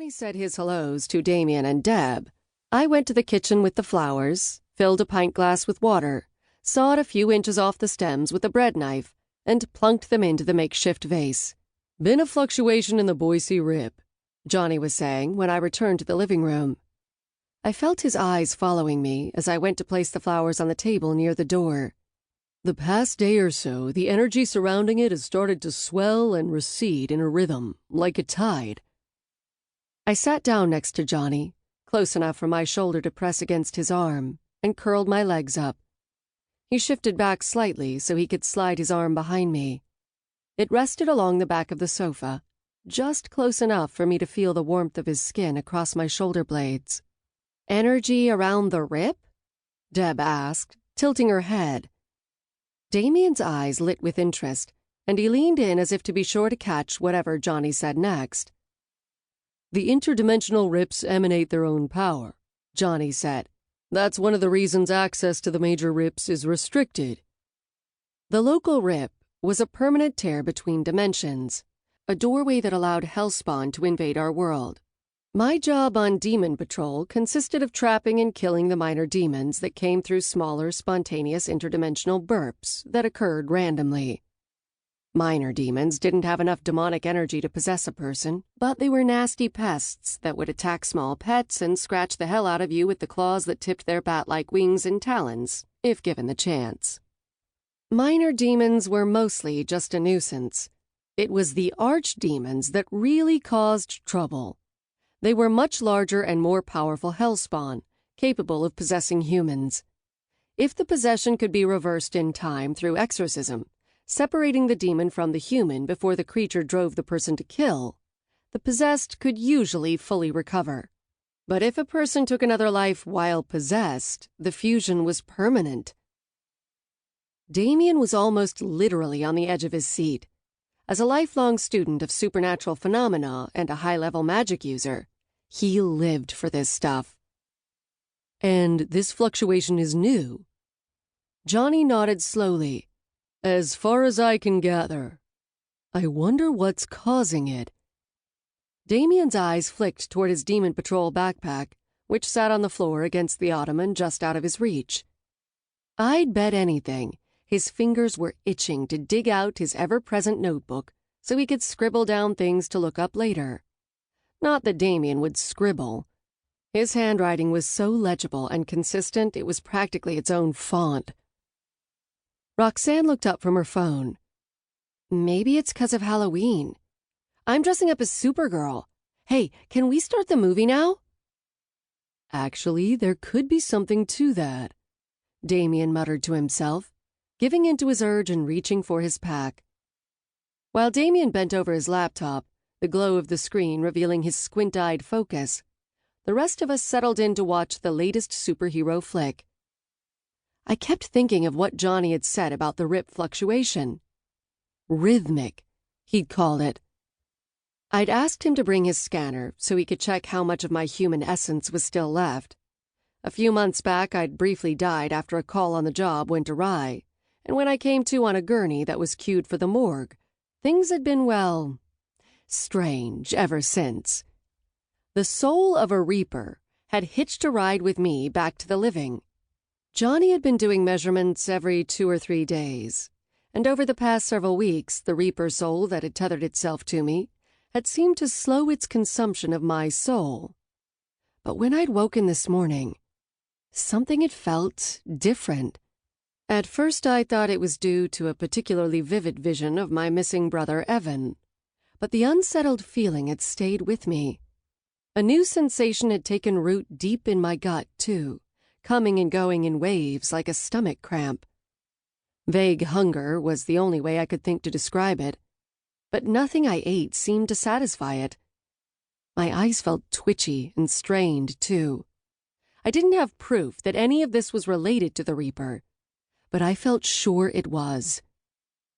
Johnny said his hellos to Damien and Deb. I went to the kitchen with the flowers, filled a pint glass with water, sawed a few inches off the stems with a bread knife, and plunked them into the makeshift vase. "Been a fluctuation in the Boise Rip," Johnny was saying when I returned to the living room. I felt his eyes following me as I went to place the flowers on the table near the door. "The past day or so, the energy surrounding it has started to swell and recede in a rhythm, like a tide." I sat down next to Johnny, close enough for my shoulder to press against his arm, and curled my legs up. He shifted back slightly so he could slide his arm behind me. It rested along the back of the sofa, just close enough for me to feel the warmth of his skin across my shoulder blades. "Energy around the rip?" Deb asked, tilting her head. Damien's eyes lit with interest, and he leaned in as if to be sure to catch whatever Johnny said next. "The interdimensional rips emanate their own power," Johnny said. "That's one of the reasons access to the major rips is restricted." The local rip was a permanent tear between dimensions, a doorway that allowed hellspawn to invade our world. My job on Demon Patrol consisted of trapping and killing the minor demons that came through smaller, spontaneous interdimensional burps that occurred randomly. Minor demons didn't have enough demonic energy to possess a person, but they were nasty pests that would attack small pets and scratch the hell out of you with the claws that tipped their bat-like wings and talons, if given the chance. Minor demons were mostly just a nuisance. It was the archdemons that really caused trouble. They were much larger and more powerful hellspawn, capable of possessing humans. If the possession could be reversed in time through exorcism, separating the demon from the human before the creature drove the person to kill, the possessed could usually fully recover. But if a person took another life while possessed, the fusion was permanent. Damien was almost literally on the edge of his seat. As a lifelong student of supernatural phenomena and a high-level magic user, he lived for this stuff. "And this fluctuation is new?" Johnny nodded slowly. "As far as I can gather. I wonder what's causing it." Damien's eyes flicked toward his Demon Patrol backpack, which sat on the floor against the ottoman just out of his reach. I'd bet anything his fingers were itching to dig out his ever-present notebook so he could scribble down things to look up later. Not that Damien would scribble. His handwriting was so legible and consistent it was practically its own font. Roxanne looked up from her phone. "Maybe it's 'cause of Halloween. I'm dressing up as Supergirl. Hey, can we start the movie now?" "Actually, there could be something to that," Damien muttered to himself, giving in to his urge and reaching for his pack. While Damien bent over his laptop, the glow of the screen revealing his squint-eyed focus, the rest of us settled in to watch the latest superhero flick. I kept thinking of what Johnny had said about the rip fluctuation. Rhythmic, he'd called it. I'd asked him to bring his scanner so he could check how much of my human essence was still left. A few months back, I'd briefly died after a call on the job went awry, and when I came to on a gurney that was queued for the morgue, things had been, well, strange ever since. The soul of a reaper had hitched a ride with me back to the living. Johnny had been doing measurements every 2 or 3 days, and over the past several weeks, the reaper soul that had tethered itself to me had seemed to slow its consumption of my soul. But when I'd woken this morning, something had felt different. At first I thought it was due to a particularly vivid vision of my missing brother Evan, but the unsettled feeling had stayed with me. A new sensation had taken root deep in my gut, too, coming and going in waves like a stomach cramp. Vague hunger was the only way I could think to describe it, but nothing I ate seemed to satisfy it. My eyes felt twitchy and strained, too. I didn't have proof that any of this was related to the Reaper, but I felt sure it was.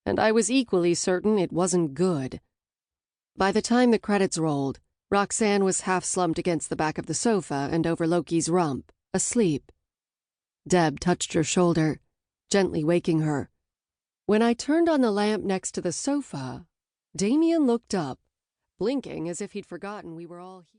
And I was equally certain it wasn't good. By the time the credits rolled, Roxanne was half slumped against the back of the sofa and over Loki's rump, asleep. Deb touched her shoulder, gently waking her. When I turned on the lamp next to the sofa, Damien looked up, blinking as if he'd forgotten we were all here.